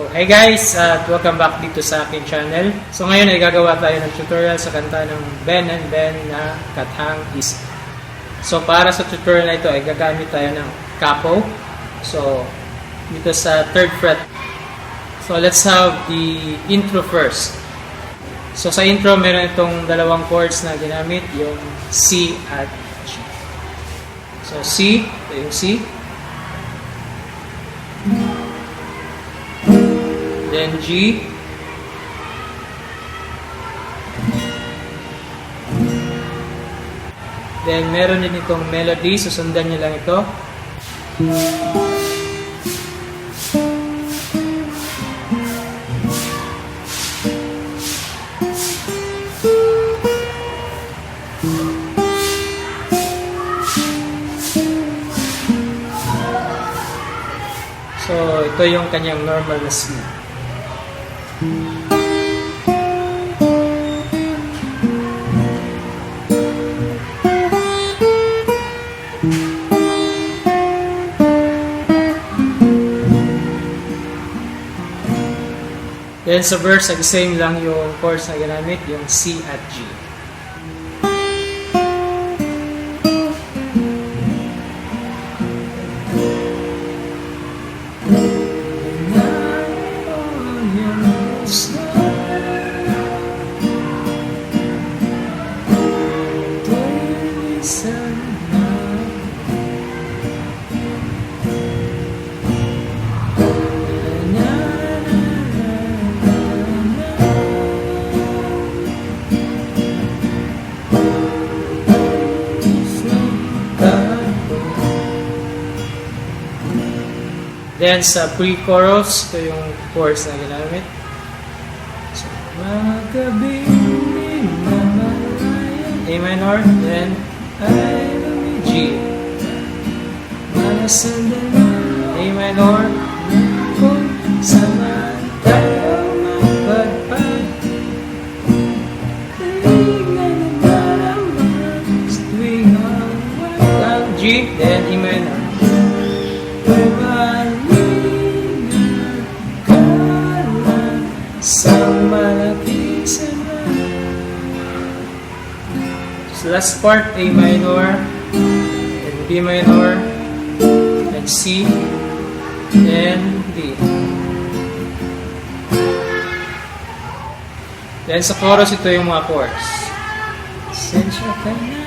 So, hi guys! At welcome back dito sa aking channel. So, ngayon ay gagawa tayo ng tutorial sa kanta ng Ben and Ben na Kathang-Isip. So, para sa tutorial na ito ay gagamit tayo ng capo. So, dito sa 3rd fret. So, let's have the intro first. So, sa intro, meron itong dalawang chords na ginamit, yung C at G. So, C, ito yung C. Then G. Then meron din itong melody, susundan nyo lang ito. So ito yung kanyang normal na C. Then sa verse, same lang yung chords na ginamit, yung C at G. Then sa pre-chorus, ito yung chords na ginamit. So, A minor, then G. A minor, kung sama tayo mapagpag. G, then E minor. So last part, A minor, then B minor, then C, then D. Then sa chorus, ito yung mga chords. Sensya ka na.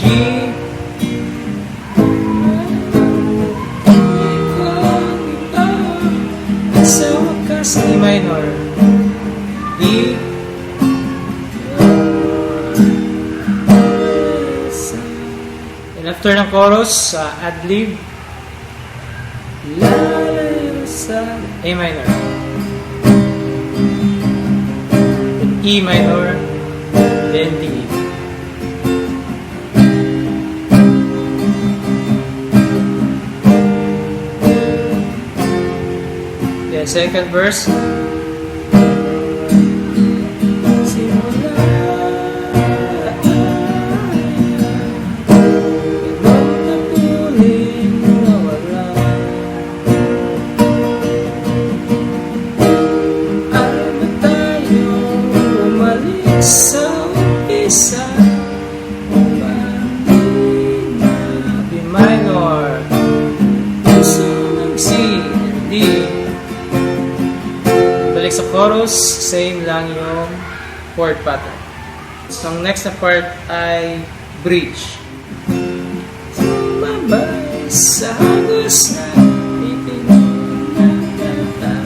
G. Sa wakas, E minor, D. And after ng chorus, ad-lib, A minor, then E minor, then D. Then second verse, sa umpisa, B minor, puso ng C and D. Balik sa chorus, same lang yung chord pattern. So ang next na part ay bridge. Sumabay sa hagos na ipinagdadala,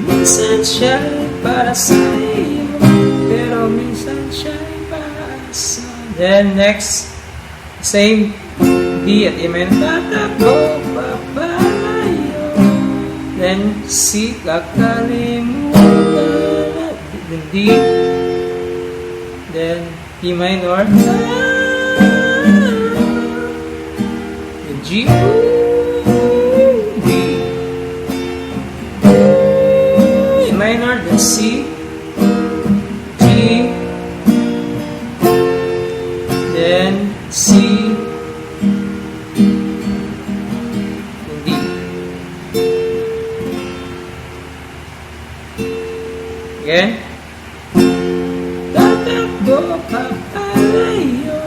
minsan siya'y para sa iyo, pero minsan siya'y para sa... Then next, same D at E minor, tatakbo papalayo. Then C, kakalimutan. Then D, then E minor, then G, D. again. Tatakbo papalayo,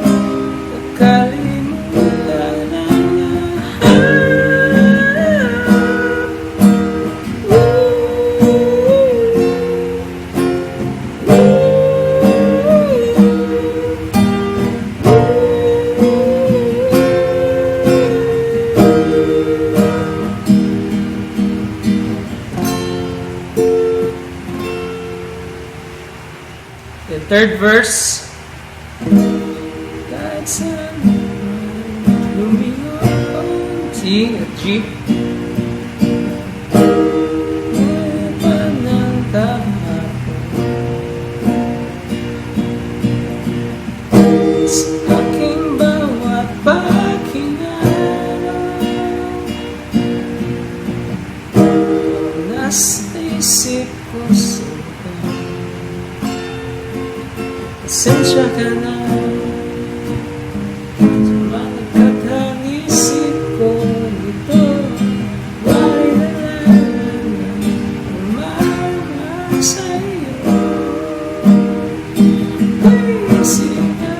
kakalimutan na the third verse. C, G. Sa aking bawat paghinala, nasa isip ko sa'yo. Pasensya ka na sa mga kathang-isip ko ito. Why nalaman ang mahal sa'yo? Isip ka,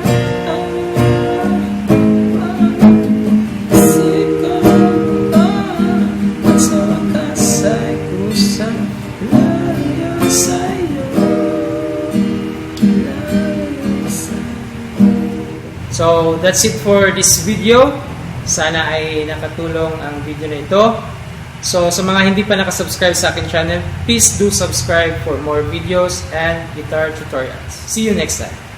isip ka, at sa wakas ay kusang layo sa'yo. So, that's it for this video. Sana ay nakatulong ang video na ito. So, sa mga hindi pa nakasubscribe sa akin channel, please do subscribe for more videos and guitar tutorials. See you next time.